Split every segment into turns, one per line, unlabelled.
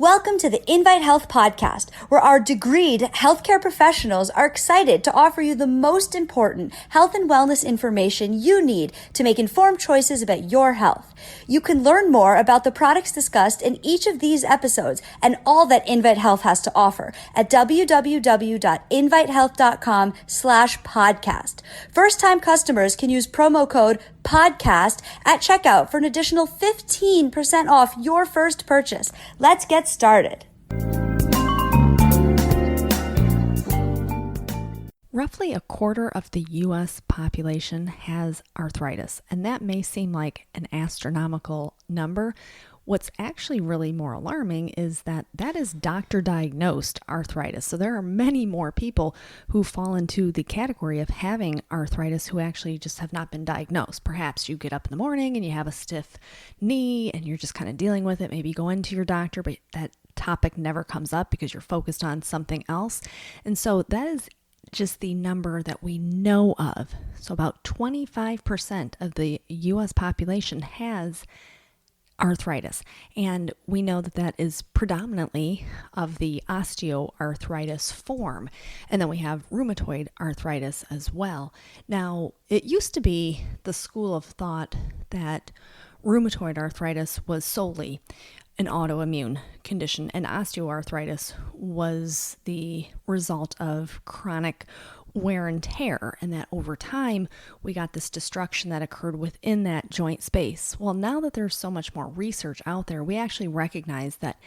Welcome to the Invite Health podcast, where our degreed healthcare professionals are excited to offer you the most important health and wellness information you need to make informed choices about your health. You can learn more about the products discussed in each of these episodes and all that Invite Health has to offer at www.invitehealth.com/podcast. First-time customers can use promo code podcast at checkout for an additional 15% off your first purchase. Let's get started.
Roughly a quarter of the U.S. population has arthritis, and that may seem like an astronomical number. What's actually really more alarming is that is doctor-diagnosed arthritis. So there are many more people who fall into the category of having arthritis who actually just have not been diagnosed. Perhaps you get up in the morning and you have a stiff knee and you're just kind of dealing with it. Maybe you go into your doctor, but that topic never comes up because you're focused on something else. And so that is just the number that we know of. So about 25% of the U.S. population has arthritis. And we know that is predominantly of the osteoarthritis form. And then we have rheumatoid arthritis as well. Now, it used to be the school of thought that rheumatoid arthritis was solely an autoimmune condition, and osteoarthritis was the result of chronic wear and tear, and that over time we got this destruction that occurred within that joint space. Well, now that there's so much more research out there, we actually recognize that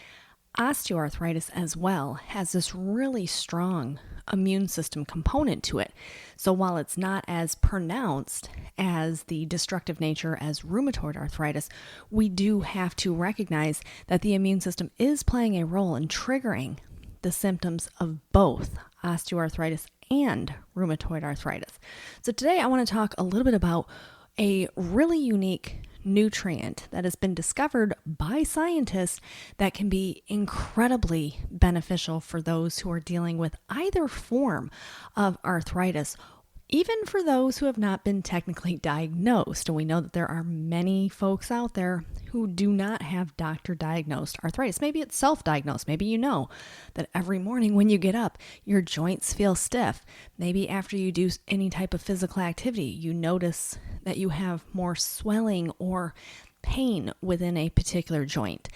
osteoarthritis as well has this really strong immune system component to it. So while it's not as pronounced as the destructive nature as rheumatoid arthritis, we do have to recognize that the immune system is playing a role in triggering the symptoms of both osteoarthritis and rheumatoid arthritis. So today I want to talk a little bit about a really unique nutrient that has been discovered by scientists that can be incredibly beneficial for those who are dealing with either form of arthritis, even for those who have not been technically diagnosed. And we know that there are many folks out there who do not have doctor-diagnosed arthritis. Maybe it's self-diagnosed. Maybe you know that every morning when you get up, your joints feel stiff. Maybe after you do any type of physical activity, you notice that you have more swelling or pain within a particular joint.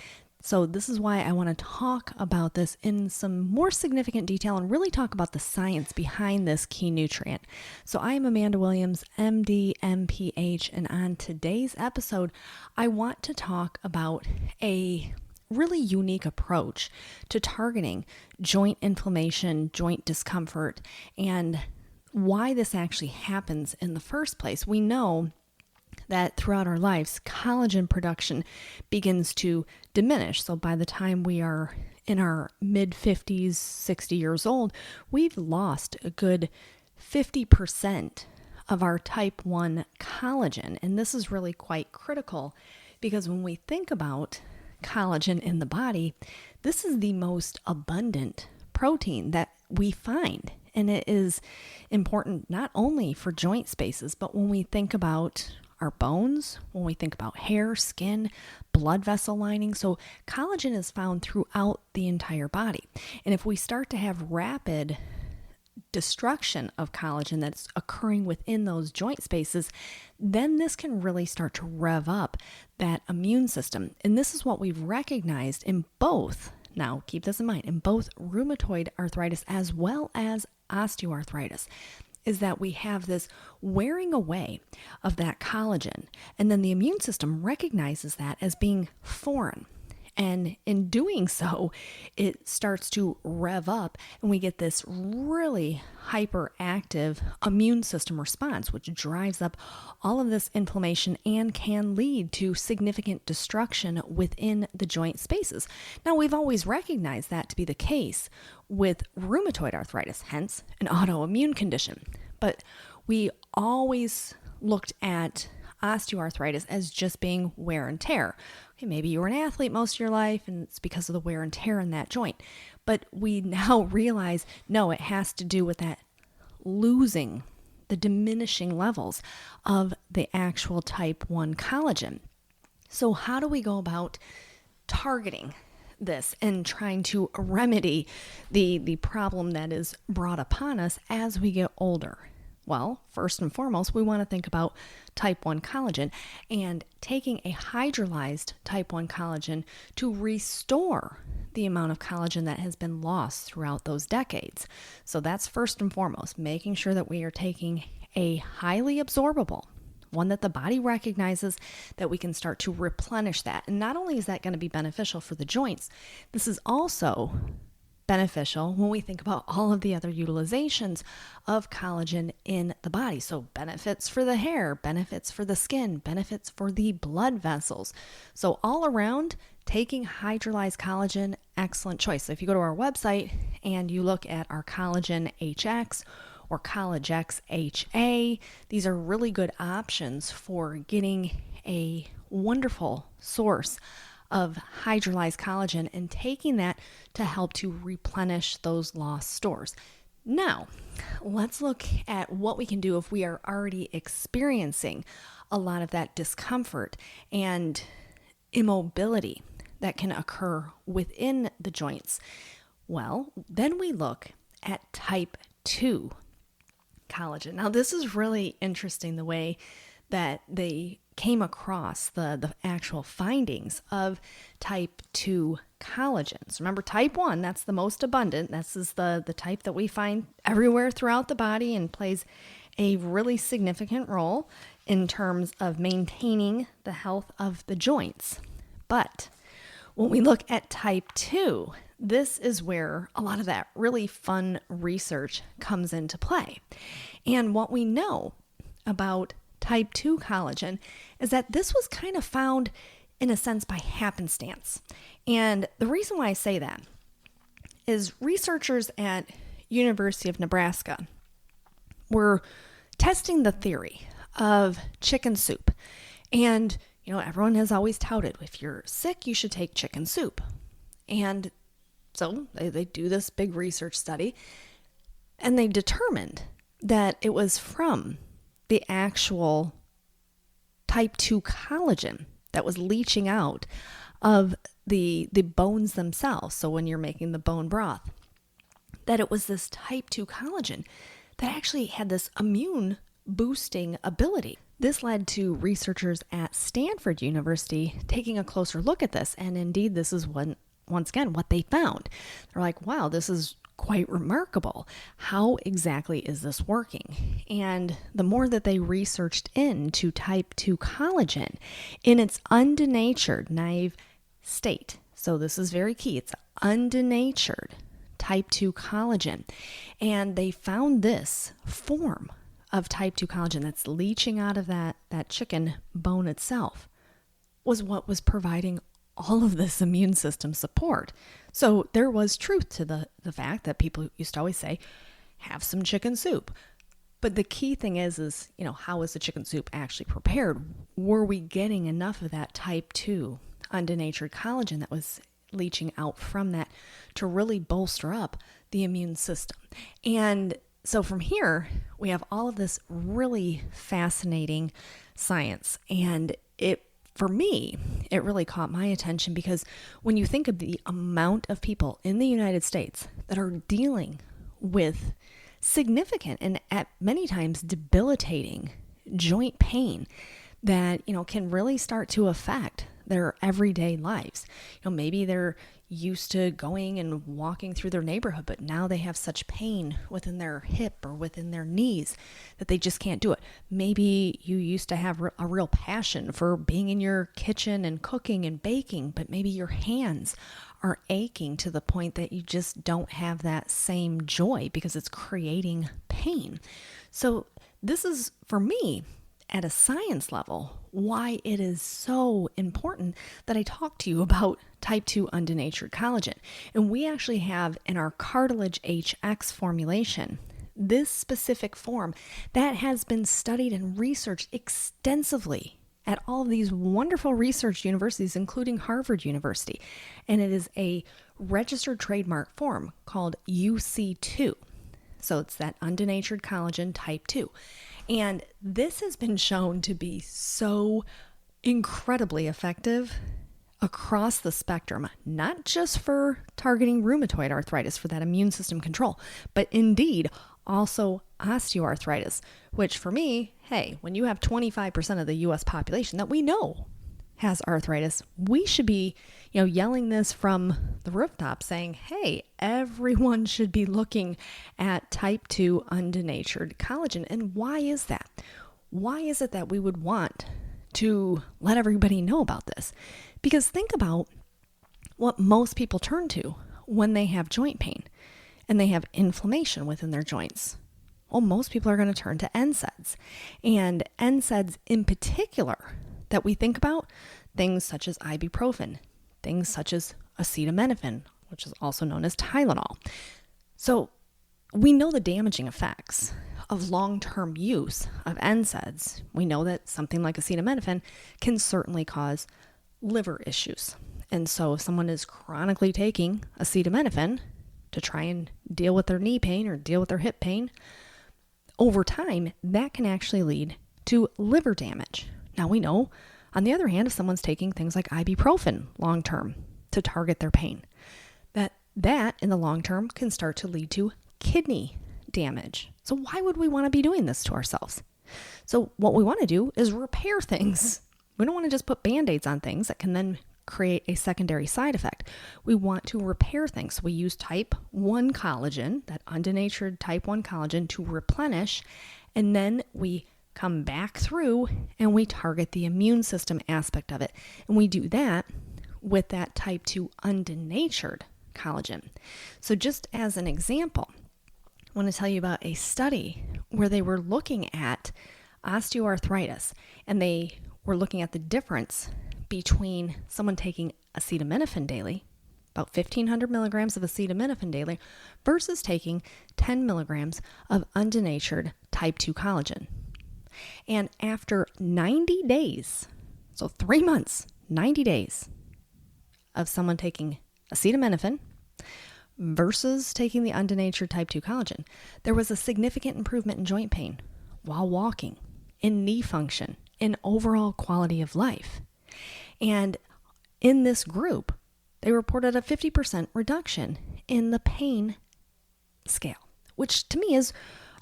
So this is why I want to talk about this in some more significant detail and really talk about the science behind this key nutrient. So I am Amanda Williams, MD, MPH, and on today's episode, I want to talk about a really unique approach to targeting joint inflammation, joint discomfort, and why this actually happens in the first place. We know that throughout our lives, collagen production begins to diminish. So by the time we are in our mid-50s, 60 years old, we've lost a good 50% of our type 1 collagen. And this is really quite critical because when we think about collagen in the body, this is the most abundant protein that we find. And it is important not only for joint spaces, but when we think about our bones, when we think about hair, skin, blood vessel lining. So collagen is found throughout the entire body. And if we start to have rapid destruction of collagen that's occurring within those joint spaces, then this can really start to rev up that immune system. And this is what we've recognized in both, now keep this in mind, in both rheumatoid arthritis as well as osteoarthritis, is that we have this wearing away of that collagen. And then the immune system recognizes that as being foreign. And in doing so, it starts to rev up and we get this really hyperactive immune system response, which drives up all of this inflammation and can lead to significant destruction within the joint spaces. Now, we've always recognized that to be the case with rheumatoid arthritis, hence an autoimmune condition. But we always looked at osteoarthritis as just being wear and tear. Okay, maybe you were an athlete most of your life and it's because of the wear and tear in that joint. But we now realize, no, it has to do with that losing, the diminishing levels of the actual type 1 collagen. So how do we go about targeting this and trying to remedy the problem that is brought upon us as we get older? Well, first and foremost, we want to think about type 1 collagen and taking a hydrolyzed type 1 collagen to restore the amount of collagen that has been lost throughout those decades. So that's first and foremost, making sure that we are taking a highly absorbable, one that the body recognizes, that we can start to replenish that. And not only is that going to be beneficial for the joints, this is also beneficial when we think about all of the other utilizations of collagen in the body. So benefits for the hair, benefits for the skin, benefits for the blood vessels. So all around, taking hydrolyzed collagen, excellent choice. So if you go to our website and you look at our collagen HX or Collagex HA, these are really good options for getting a wonderful source of hydrolyzed collagen and taking that to help to replenish those lost stores. Now, let's look at what we can do if we are already experiencing a lot of that discomfort and immobility that can occur within the joints. Well, then we look at type 2 collagen. Now, this is really interesting, the way that they came across the actual findings of type 2 collagens. Remember, type 1, that's the most abundant. This is the type that we find everywhere throughout the body and plays a really significant role in terms of maintaining the health of the joints. But when we look at type 2, this is where a lot of that really fun research comes into play. And what we know about type 2 collagen is that this was kind of found in a sense by happenstance. And the reason why I say that is researchers at University of Nebraska were testing the theory of chicken soup. And, everyone has always touted, if you're sick, you should take chicken soup. And so they do this big research study, and they determined that it was from the actual type 2 collagen that was leaching out of the bones themselves. So when you're making the bone broth, that it was this type 2 collagen that actually had this immune boosting ability. This led to researchers at Stanford University taking a closer look at this. And indeed, this is once again what they found. They're like, wow, this is quite remarkable. How exactly is this working? And the more that they researched into type 2 collagen in its undenatured naive state, so this is very key, it's undenatured type 2 collagen, and they found this form of type 2 collagen that's leaching out of that chicken bone itself was what was providing all of this immune system support. So there was truth to the fact that people used to always say, have some chicken soup. But the key thing is, how is the chicken soup actually prepared? Were we getting enough of that type 2 undenatured collagen that was leaching out from that to really bolster up the immune system? And so from here, we have all of this really fascinating science. And for me, it really caught my attention because when you think of the amount of people in the United States that are dealing with significant and at many times debilitating joint pain that, can really start to affect their everyday lives. Maybe they're used to going and walking through their neighborhood, but now they have such pain within their hip or within their knees that they just can't do it. Maybe you used to have a real passion for being in your kitchen and cooking and baking, but maybe your hands are aching to the point that you just don't have that same joy because it's creating pain. So this is, for me, at a science level, why it is so important that I talk to you about type 2 undenatured collagen. And we actually have in our Cartilage HX formulation, this specific form that has been studied and researched extensively at all of these wonderful research universities, including Harvard University. And it is a registered trademark form called UC2. So it's that undenatured collagen type 2. And this has been shown to be so incredibly effective across the spectrum, not just for targeting rheumatoid arthritis for that immune system control, but indeed also osteoarthritis, which for me, hey, when you have 25% of the US population that we know has arthritis, we should be, yelling this from the rooftop saying, hey, everyone should be looking at type 2 undenatured collagen. And why is that? Why is it that we would want to let everybody know about this? Because think about what most people turn to when they have joint pain and they have inflammation within their joints. Well, most people are going to turn to NSAIDs. And NSAIDs in particular that we think about, things such as ibuprofen, things such as acetaminophen, which is also known as Tylenol. So we know the damaging effects of long-term use of NSAIDs. We know that something like acetaminophen can certainly cause liver issues. And so if someone is chronically taking acetaminophen to try and deal with their knee pain or deal with their hip pain, over time, that can actually lead to liver damage. Now we know, on the other hand, if someone's taking things like ibuprofen long-term to target their pain, that in the long term can start to lead to kidney damage. So why would we want to be doing this to ourselves? So what we want to do is repair things. We don't want to just put Band-Aids on things that can then create a secondary side effect. We want to repair things. We use type 1 collagen, that undenatured type 1 collagen, to replenish, and then we come back through and we target the immune system aspect of it. And we do that with that type 2 undenatured collagen. So just as an example, I want to tell you about a study where they were looking at osteoarthritis, and they were looking at the difference between someone taking acetaminophen daily, about 1,500 milligrams of acetaminophen daily, versus taking 10 milligrams of undenatured type 2 collagen. And after 90 days, so 3 months, 90 days of someone taking acetaminophen versus taking the undenatured type 2 collagen, there was a significant improvement in joint pain while walking, in knee function, in overall quality of life. And in this group, they reported a 50% reduction in the pain scale, which to me is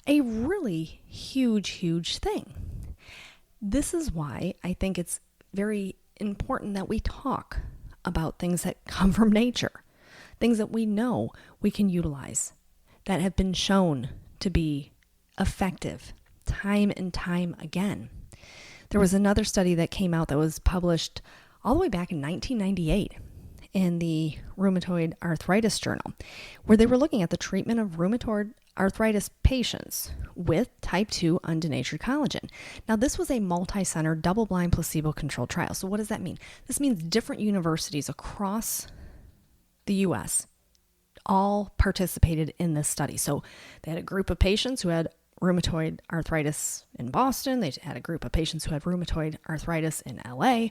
a really huge thing. This is why I think it's very important that we talk about things that come from nature, things that we know we can utilize, that have been shown to be effective time and time again. There was another study that came out that was published all the way back in 1998 in the Rheumatoid Arthritis Journal, where they were looking at the treatment of rheumatoid arthritis patients with type 2 undenatured collagen. Now, this was a multi-center, double-blind, placebo-controlled trial. So what does that mean? This means different universities across the U.S. all participated in this study. So they had a group of patients who had rheumatoid arthritis in Boston. They had a group of patients who had rheumatoid arthritis in LA.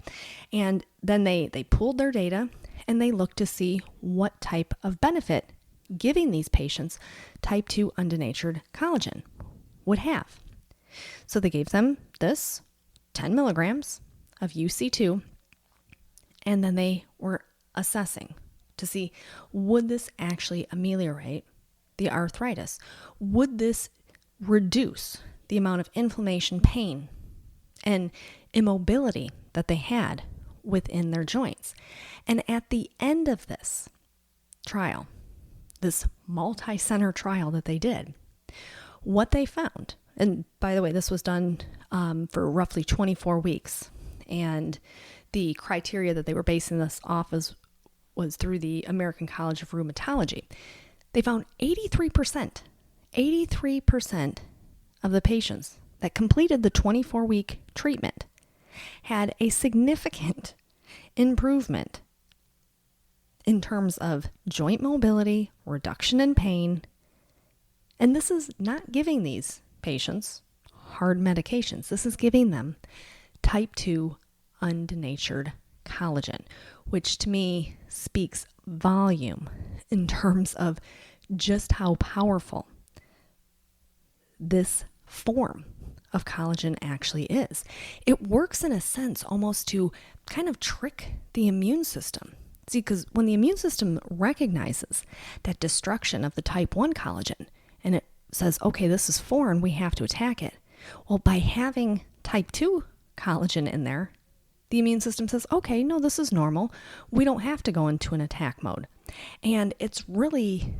And then they pooled their data and they looked to see what type of benefit giving these patients type 2 undenatured collagen would have. So they gave them this 10 milligrams of UC2, and then they were assessing to see, would this actually ameliorate the arthritis? Would this reduce the amount of inflammation, pain, and immobility that they had within their joints? And at the end of this trial, this multi-center trial that they did, what they found, and by the way, this was done for roughly 24 weeks, and the criteria that they were basing this off was through the American College of Rheumatology. They found 83% of the patients that completed the 24-week treatment had a significant improvement in terms of joint mobility, reduction in pain. And this is not giving these patients hard medications. This is giving them type 2 undenatured collagen, which to me speaks volume in terms of just how powerful this form of collagen actually is. It works in a sense almost to kind of trick the immune system. See, because when the immune system recognizes that destruction of the type 1 collagen and it says, okay, this is foreign, we have to attack it. Well, by having type 2 collagen in there, the immune system says, okay, no, this is normal. We don't have to go into an attack mode. And it's really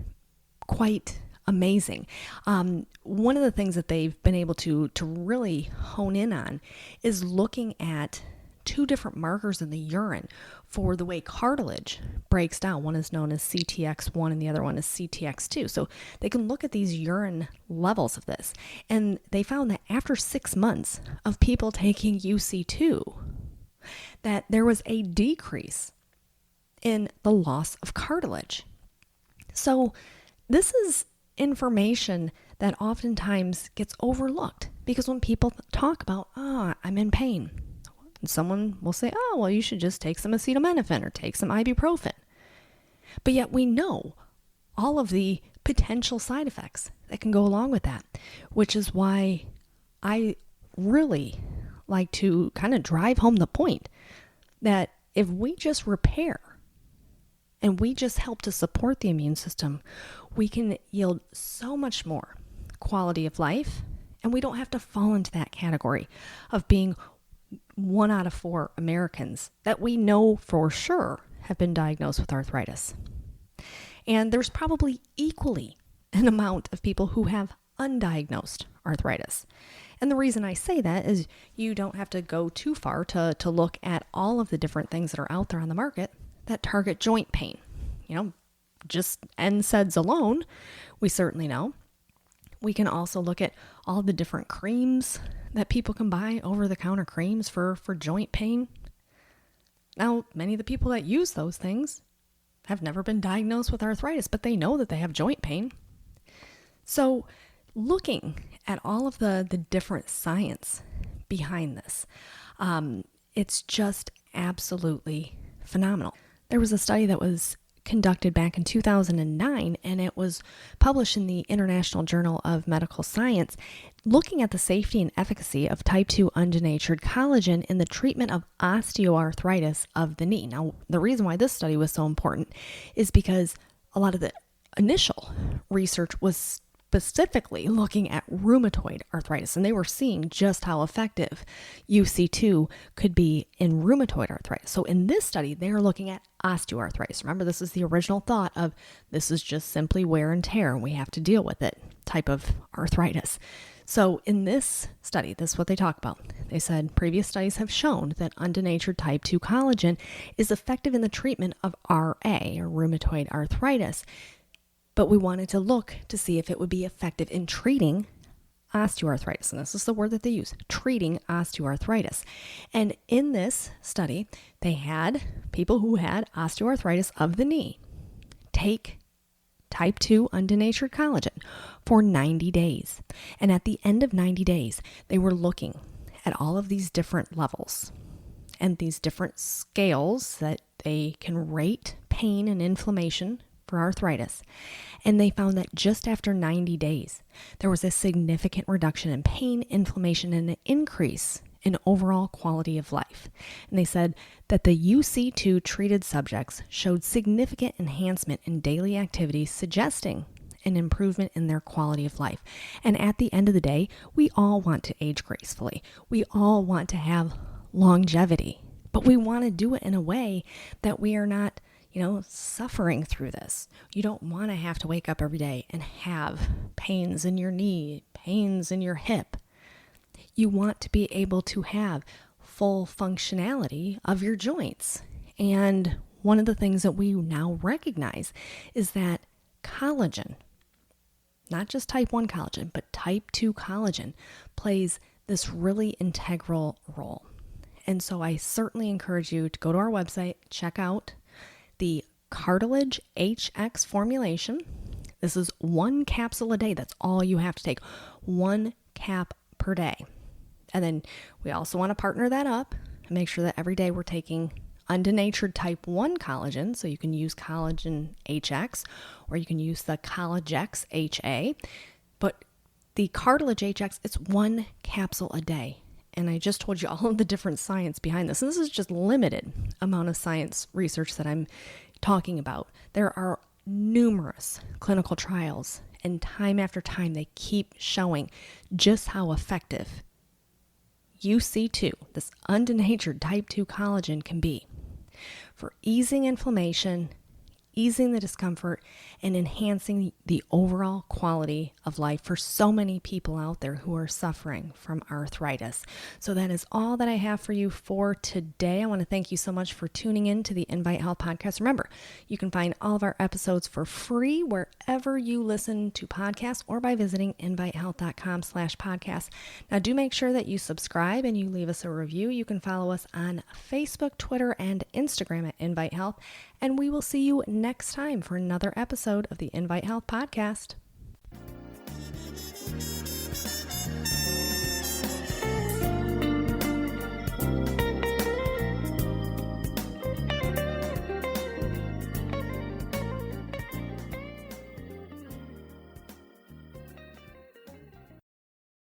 quite amazing. One of the things that they've been able to really hone in on is looking at 2 different markers in the urine for the way cartilage breaks down. One is known as CTX1 and the other one is CTX2. So they can look at these urine levels of this. And they found that after 6 months of people taking UC2, that there was a decrease in the loss of cartilage. So this is information that oftentimes gets overlooked because when people talk about, I'm in pain, someone will say, oh, well, you should just take some acetaminophen or take some ibuprofen. But yet we know all of the potential side effects that can go along with that, which is why I really like to kind of drive home the point that if we just repair and we just help to support the immune system, we can yield so much more quality of life, and we don't have to fall into that category of being 1 out of 4 Americans that we know for sure have been diagnosed with arthritis. And there's probably equally an amount of people who have undiagnosed arthritis. And the reason I say that is you don't have to go too far to look at all of the different things that are out there on the market that target joint pain. Just NSAIDs alone, we certainly know. We can also look at all the different creams that people can buy, over-the-counter creams for joint pain. Now, many of the people that use those things have never been diagnosed with arthritis, but they know that they have joint pain. So looking at all of the different science behind this, it's just absolutely phenomenal. There was a study that was conducted back in 2009, and it was published in the International Journal of Medical Science, looking at the safety and efficacy of type 2 undenatured collagen in the treatment of osteoarthritis of the knee. Now, the reason why this study was so important is because a lot of the initial research was specifically looking at rheumatoid arthritis, and they were seeing just how effective UC2 could be in rheumatoid arthritis. So in this study, they are looking at osteoarthritis. Remember, this is the original thought of this is just simply wear and tear, and we have to deal with it type of arthritis. So in this study, this is what they talk about. They said previous studies have shown that undenatured type 2 collagen is effective in the treatment of RA, or rheumatoid arthritis. But we wanted to look to see if it would be effective in treating osteoarthritis. And this is the word that they use, treating osteoarthritis. And in this study, they had people who had osteoarthritis of the knee take type 2 undenatured collagen for 90 days. And at the end of 90 days, they were looking at all of these different levels and these different scales that they can rate pain and inflammation for arthritis. And they found that just after 90 days, there was a significant reduction in pain, inflammation, and an increase in overall quality of life. And they said that the UC2 treated subjects showed significant enhancement in daily activities, suggesting an improvement in their quality of life. And at the end of the day, we all want to age gracefully. We all want to have longevity, but we want to do it in a way that we are not suffering through this. You don't want to have to wake up every day and have pains in your knee, pains in your hip. You want to be able to have full functionality of your joints. And one of the things that we now recognize is that collagen, not just type 1 collagen, but type 2 collagen plays this really integral role. And so I certainly encourage you to go to our website, check out the Cartilage HX formulation. This is 1 capsule a day. That's all you have to take. 1 cap per day. And then we also want to partner that up and make sure that every day we're taking undenatured type 1 collagen. So you can use collagen HX or you can use the Collagex HA. But The cartilage HX, it's 1 capsule a day. And I just told you all of the different science behind this. And this is just limited amount of science research that I'm talking about. There are numerous clinical trials, and time after time, they keep showing just how effective UC2, this undenatured type 2 collagen, can be for easing inflammation, easing the discomfort, and enhancing the overall quality of life for so many people out there who are suffering from arthritis. So that is all that I have for you for today. I want to thank you so much for tuning in to the Invite Health podcast. Remember, you can find all of our episodes for free wherever you listen to podcasts or by visiting invitehealth.com/podcast. Now do make sure that you subscribe and you leave us a review. You can follow us on Facebook, Twitter, and Instagram at Invite Health. And we will see you next time for another episode of the Invite Health podcast.